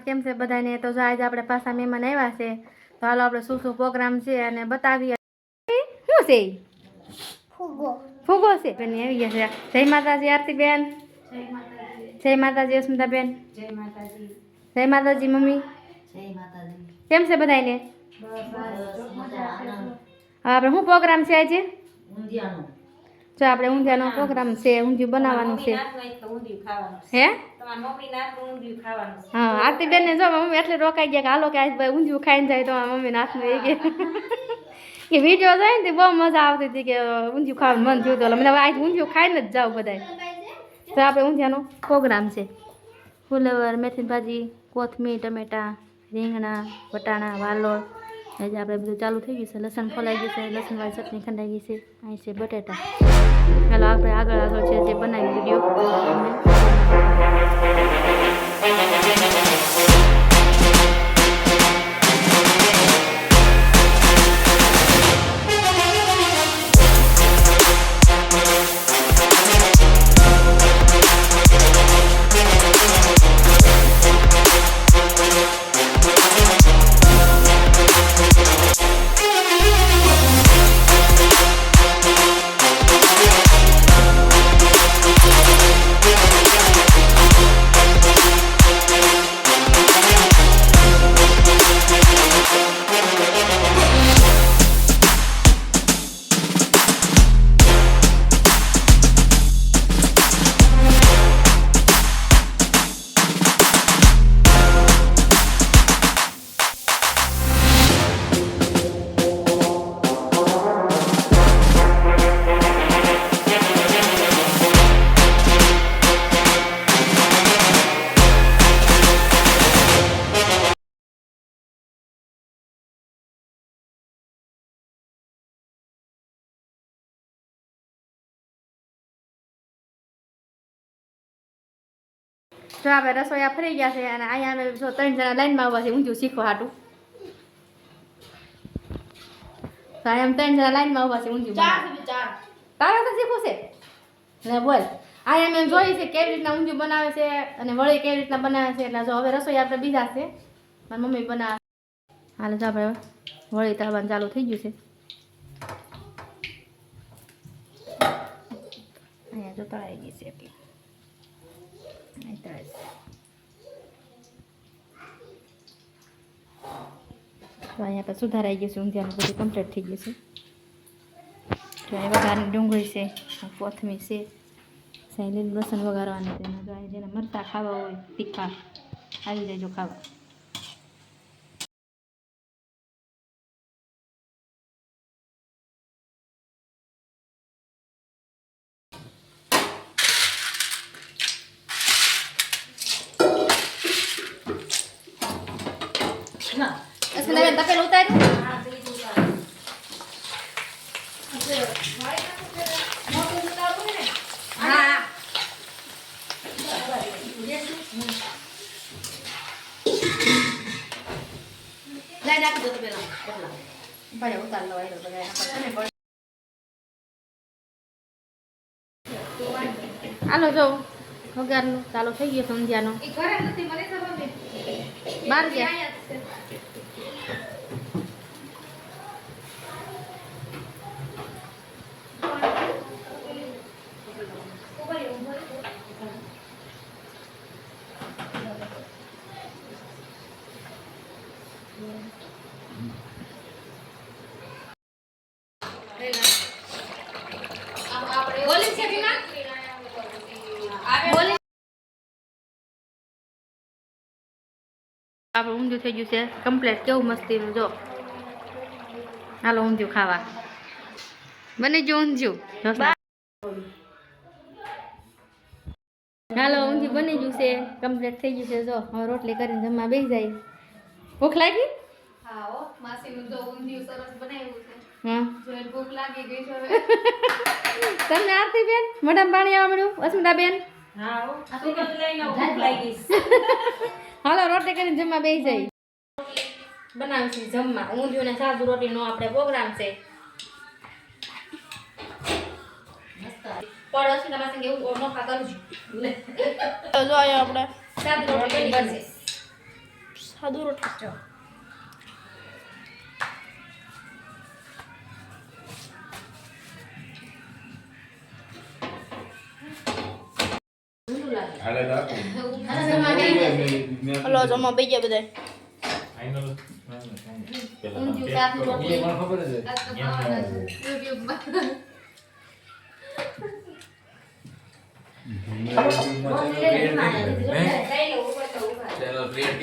કેમ છે બધાને? તો જો આજે આપણે પાછા મહેમાન આવ્યા છે, તો હાલો આપણે શું શું પ્રોગ્રામ છે અને બતાવીએ. શું છે? ફૂગો છે. બેન આવી ગયા છે. જય માતાજી આરતીબેન. જય માતાજી અસ્મિતાબેન. જય માતાજી મમ્મી. કેમ છે બધાને? આપણે શું પ્રોગ્રામ છે આજે? જો આપણે ઊંધિયાનો પ્રોગ્રામ છે. ઊંધિયું બનાવવાનું છે. હે? હા, આરતીબેન ને જો મમ્મી એટલે રોકાઈ ગયા કે હાલો કે આજ ભાઈ ઊંધિયું ખાઈને જાય તો મમ્મી નાથનું એ કે વિડીયો જોઈ ને બહુ મજા આવતી હતી કે ઊંધિયું ખાવાનું મન થયું હતું. મને આજ ઊંધિયું ખાઈને જ જાવ બધા. તો આપણે ઊંધિયાનો પ્રોગ્રામ છે. ફુલેવર, મેથી ભાજી, કોથમીર, ટમેટા, રીંગણા, વટાણા, વાલોળ. આજે આપણે બધું ચાલુ થઈ ગયું છે. લસણ ફોલાઈ ગયું છે, લસણવાળી ચટણી ખંડાઈ ગઈ છે. અહીં છે બટેટા. ચાલો આપણે આગળ છે જે બનાવી વિડીયો. જો આપણે રસોઈયા ફરી ગયા છે અને અહીંયા અમે જો 3 જણા લાઈનમાં આવવા છે ઊંધિયું શીખવા હાટું. તો અહીંયા 3 જણા લાઈનમાં આવવા છે ઊંધિયું. 4 તારે તો શીખવું છે ને બોલ. અહીંયા અમે જોઈએ છે કેવી રીતના ઊંધિયું બનાવે છે અને વળી કેવી રીતના બનાવે છે. એટલે જો હવે રસોઈ આપણે બીજા છે મારી મમ્મી બનાવે. હાલ જો આપણે વળી તળવાનું ચાલુ થઈ ગયું છે. અહીંયા જો તળાઈ ગઈ છે એટલે તો અહીંયા પર સુધારાઈ ગયું છે. ઊંધિયાનું બધું કમ્પ્લીટ થઈ ગયું છે. તો અહીં વઘારની ડુંગળી છે, કોથમીર છે, લીલું લસણ વઘારવાનું છે. તો અહીં જેને મરચાં ખાવા હોય તીખા આવી જાય જો ખાવા. તપેલ ઉતાર્યું હાલો જો વઘારનું ચાલુ થઈ ગયું ઊંધિયાનું. બહાર ગયા આપણે ઊંધિયું થઈ ગયું છે કમ્પ્લીટ. કેવું મસ્તીનું જો. હાલો ઊંધિયું ખાવા. બની ગયું ઊંધિયું. હાલો ઊંધિયું બની ગયું છે કમ્પ્લીટ થઈ ગયું છે. જો હવે રોટલી કરીને જમવા બેસી જાય. ભૂખ લાગી? હા માસીનું જો ઊંધિયું સરસ બનાવ્યું છે. હા જોઈને ભૂખ લાગી ગઈ છે હવે. તમને આરતીબેન મોઢામાં પાણી આવવા મળ્યું? અસ્મિતાબેન હા ભૂખ લાગી. હાલો રોટલી કરીને જમવા બેસી જાય. બનાવીશું જમવા ઊંધિયું ને સાદુ રોટલીનો આપણે પ્રોગ્રામ છે. પણ અસ્મિતા માસી એવું નોખા કરું છું. તો જો અહીંયા આપણે સાદી રોટલી બનશે. સાદું રોટલી ચો હલો જમવા બે ગયા બધા ચેનલ ક્રિએટ